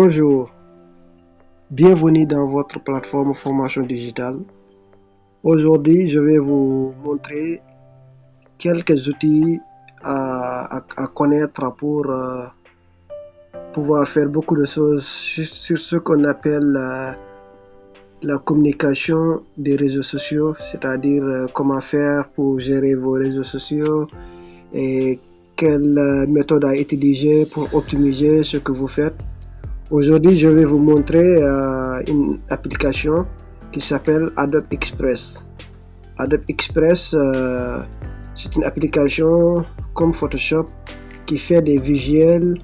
Bonjour, bienvenue dans votre plateforme formation digitale. Aujourd'hui, je vais vous montrer quelques outils à connaître pour pouvoir faire beaucoup de choses sur ce qu'on appelle la communication des réseaux sociaux, c'est-à-dire comment faire pour gérer vos réseaux sociaux et quelle méthode à utiliser pour optimiser ce que vous faites. Aujourd'hui, je vais vous montrer une application qui s'appelle Adobe Express. Adobe Express, c'est une application comme Photoshop qui fait des visuels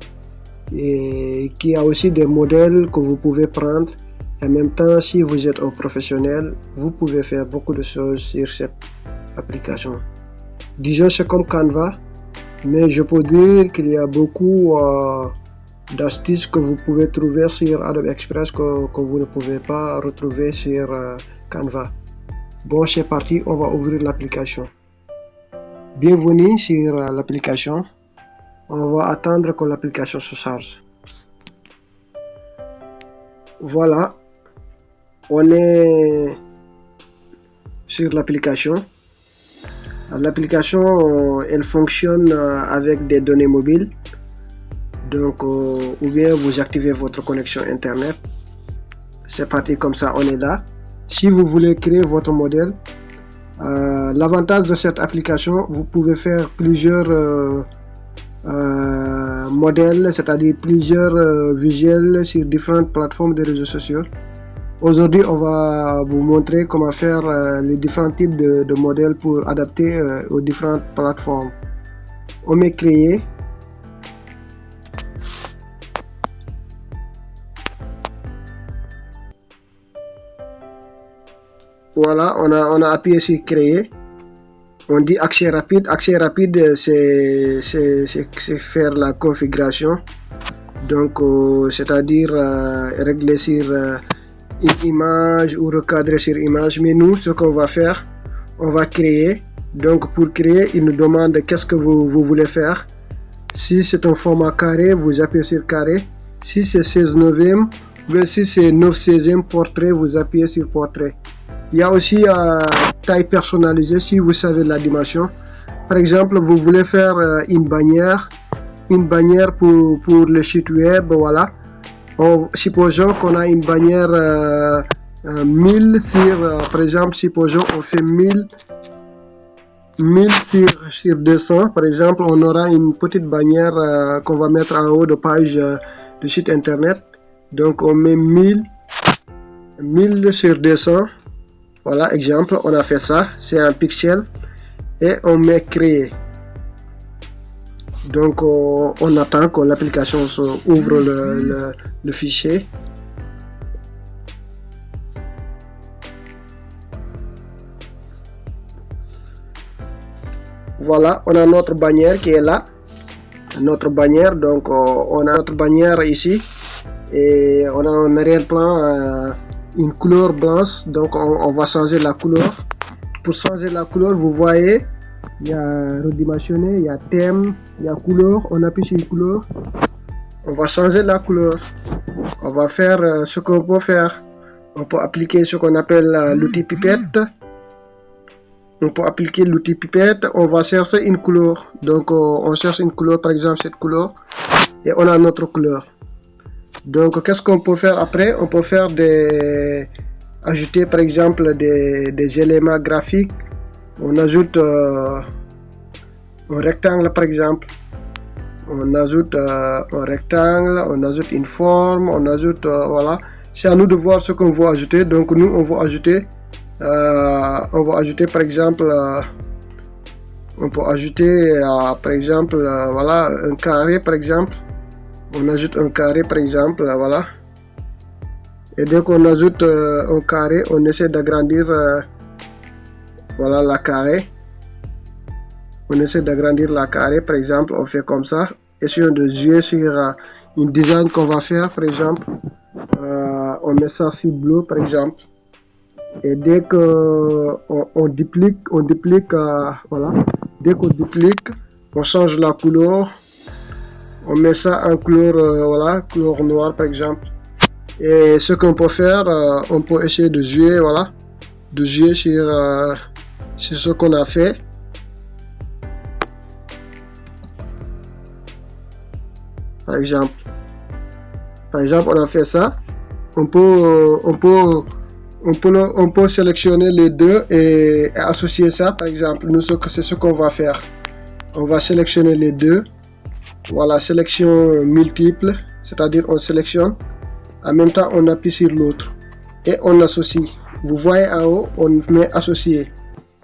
et qui a aussi des modèles que vous pouvez prendre. Et en même temps, si vous êtes un professionnel, vous pouvez faire beaucoup de choses sur cette application. Disons, c'est comme Canva, mais je peux dire qu'il y a beaucoup d'astuces que vous pouvez trouver sur Adobe Express que vous ne pouvez pas retrouver sur Canva. Bon, c'est parti, on va ouvrir l'application. Bienvenue sur l'application. On va attendre que l'application se charge. Voilà, on est sur l'application. L'application, elle fonctionne avec des données mobiles. Donc, ou bien vous activez votre connexion internet. C'est parti, comme ça on est là. Si vous voulez créer votre modèle, l'avantage de cette application, vous pouvez faire plusieurs modèles, c'est-à-dire plusieurs visuels sur différentes plateformes de réseaux sociaux. Aujourd'hui, on va vous montrer comment faire les différents types de modèles pour adapter aux différentes plateformes. On met créer. Voilà, on a appuyé sur créer. On dit accès rapide. Accès rapide, c'est faire la configuration. Donc, c'est-à-dire régler sur une image ou recadrer sur image. Mais nous, ce qu'on va faire, on va créer. Donc, pour créer, il nous demande qu'est-ce que vous voulez faire. Si c'est un format carré, vous appuyez sur carré. Si c'est 16/9, ou si c'est 9/16 portrait, vous appuyez sur portrait. Il y a aussi taille personnalisée si vous savez la dimension. Par exemple, vous voulez faire une bannière pour le site web, voilà. Supposons qu'on a une bannière 1000 sur, par exemple, supposons on fait 1000 sur 200. Par exemple, on aura une petite bannière qu'on va mettre en haut de page du site internet. Donc, on met 1000 sur 200. Voilà, exemple, on a fait ça, c'est un pixel et on met créer. Donc, on attend que l'application ouvre le fichier. Voilà, on a notre bannière qui est là. Notre bannière, donc on a notre bannière ici et on a un arrière-plan. Une couleur blanche, donc on va changer la couleur. Pour changer la couleur, vous voyez, il y a redimensionner, il y a thème, il y a couleur. On appuie sur couleur, on va changer la couleur. On va faire ce qu'on peut faire. On peut appliquer ce qu'on appelle l'outil pipette. On peut appliquer l'outil pipette. On va chercher une couleur. Donc on cherche une couleur, par exemple cette couleur, et on a notre couleur. Donc, qu'est-ce qu'on peut faire après? On peut faire ajouter par exemple des éléments graphiques. On ajoute un rectangle par exemple. On ajoute un rectangle, on ajoute une forme, on ajoute, voilà. C'est à nous de voir ce qu'on veut ajouter. Donc, nous, on va ajouter par exemple, on peut ajouter par exemple, voilà, un carré par exemple. On ajoute un carré par exemple, voilà. Et dès qu'on ajoute un carré, on essaie d'agrandir voilà la carré. On essaie d'agrandir la carré, par exemple, on fait comme ça. Essayons de jouer sur une design qu'on va faire, par exemple. On met ça sur bleu, par exemple. Et dès que on duplique, voilà. Dès qu'on duplique, on change la couleur. On met ça en couleur, voilà, couleur noire par exemple. Et ce qu'on peut faire, on peut essayer de jouer, voilà, de jouer sur ce qu'on a fait. Par exemple, on a fait ça. On peut sélectionner les deux et associer ça. Par exemple, nous, c'est ce qu'on va faire. On va sélectionner les deux. Voilà, sélection multiple, c'est-à-dire on sélectionne. En même temps, on appuie sur l'autre et on associe. Vous voyez en haut, on met associer.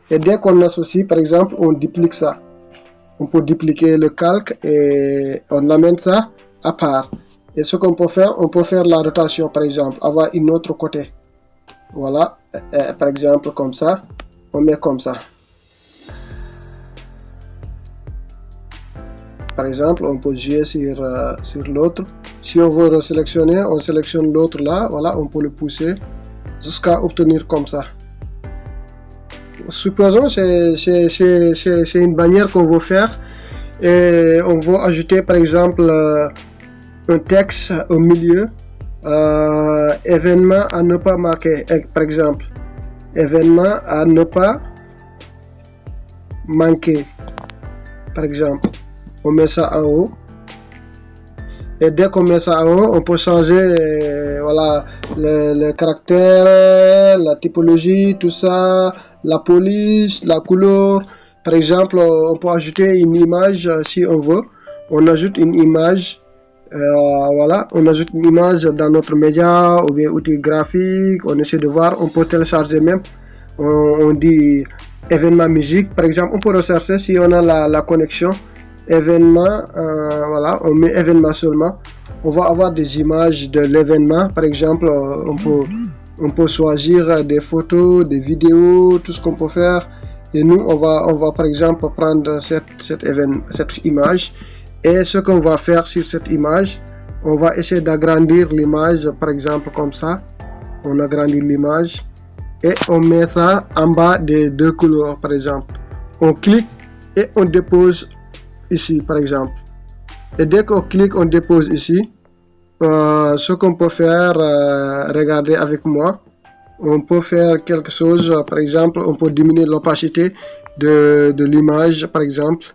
Et dès qu'on associe, par exemple, on duplique ça. On peut dupliquer le calque et on amène ça à part. Et ce qu'on peut faire, on peut faire la rotation, par exemple, avoir une autre côté. Voilà, par exemple, comme ça, on met comme ça. Par exemple, on peut jouer sur l'autre. Si on veut resélectionner, on sélectionne l'autre là. Voilà, on peut le pousser jusqu'à obtenir comme ça. Supposons c'est une bannière qu'on veut faire et on veut ajouter par exemple un texte au milieu, événement à ne pas marquer, par exemple, événement à ne pas manquer, par exemple. On met ça en haut. Et dès qu'on met ça en haut, on peut changer voilà, le caractère, la typologie, tout ça, la police, la couleur. Par exemple, on peut ajouter une image si on veut. On ajoute une image. Voilà, on ajoute une image dans notre média ou bien outil graphique. On essaie de voir. On peut télécharger même. On dit événement musique. Par exemple, on peut rechercher si on a la connexion. Événement, voilà, on met événement seulement. On va avoir des images de l'événement. Par exemple, on peut choisir des photos, des vidéos, tout ce qu'on peut faire. Et nous, on va par exemple prendre cette image. Et ce qu'on va faire sur cette image, on va essayer d'agrandir l'image, par exemple comme ça. On agrandit l'image et on met ça en bas des deux couleurs, par exemple. On clique et on dépose ici par exemple. Et dès qu'on clique, on dépose ici. Ce qu'on peut faire, regardez avec moi. On peut faire quelque chose, par exemple, on peut diminuer l'opacité de l'image, par exemple.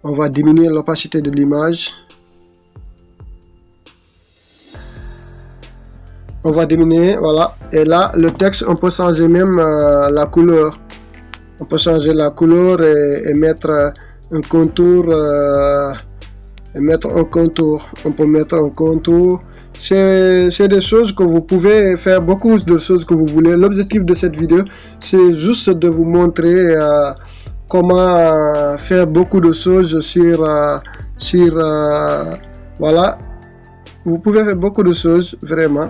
On va diminuer l'opacité de l'image. On va diminuer, voilà. Et là, le texte, on peut changer même la couleur. On peut changer la couleur et mettre un contour, on peut mettre un contour. C'est des choses que vous pouvez faire, beaucoup de choses que vous voulez. L'objectif de cette vidéo, c'est juste de vous montrer comment faire beaucoup de choses voilà. Vous pouvez faire beaucoup de choses, vraiment.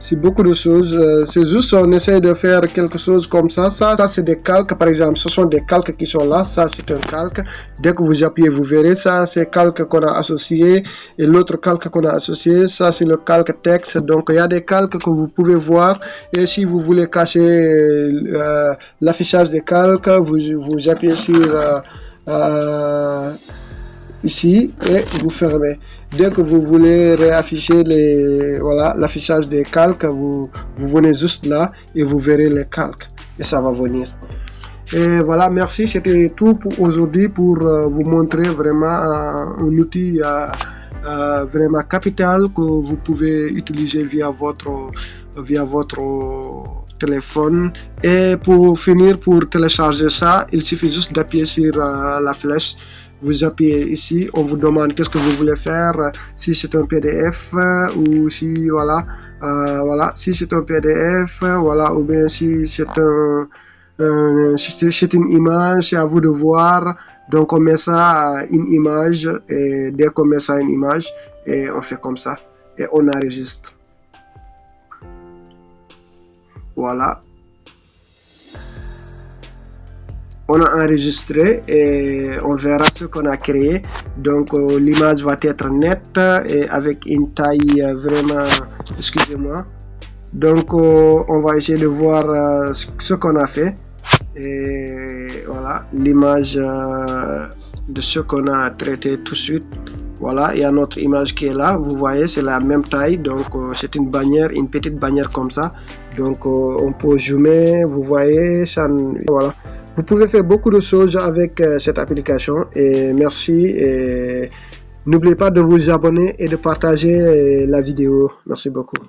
C'est beaucoup de choses. C'est juste on essaie de faire quelque chose comme ça. Ça c'est des calques, par exemple. Ce sont des calques qui sont là. Ça, c'est un calque. Dès que vous appuyez, vous verrez. Ça, c'est le calque qu'on a associé. Et l'autre calque qu'on a associé, ça, c'est le calque texte. Donc, il y a des calques que vous pouvez voir. Et si vous voulez cacher l'affichage des calques, vous appuyez sur ici et vous fermez. Dès que vous voulez réafficher l'affichage des calques, vous venez juste là et vous verrez les calques et ça va venir. Et voilà, merci, c'était tout pour aujourd'hui pour vous montrer vraiment un outil vraiment capital que vous pouvez utiliser via votre téléphone. Et pour finir, pour télécharger ça, il suffit juste d'appuyer sur la flèche. Vous appuyez ici, on vous demande qu'est-ce que vous voulez faire, si c'est un PDF ou si voilà, si c'est un PDF, voilà, ou bien si c'est une image, c'est à vous de voir. Donc on met ça une image et dès qu'on met ça une image et on fait comme ça et on enregistre. Voilà. On a enregistré et on verra ce qu'on a créé. Donc l'image va être nette et avec une taille vraiment, excusez-moi. Donc on va essayer de voir ce qu'on a fait. Et voilà l'image de ce qu'on a traité tout de suite. Voilà, il y a notre image qui est là, vous voyez, c'est la même taille, donc c'est une bannière, une petite bannière comme ça. Donc on peut zoomer, vous voyez, ça, voilà. Vous pouvez faire beaucoup de choses avec cette application et merci. Et n'oubliez pas de vous abonner et de partager la vidéo. Merci beaucoup.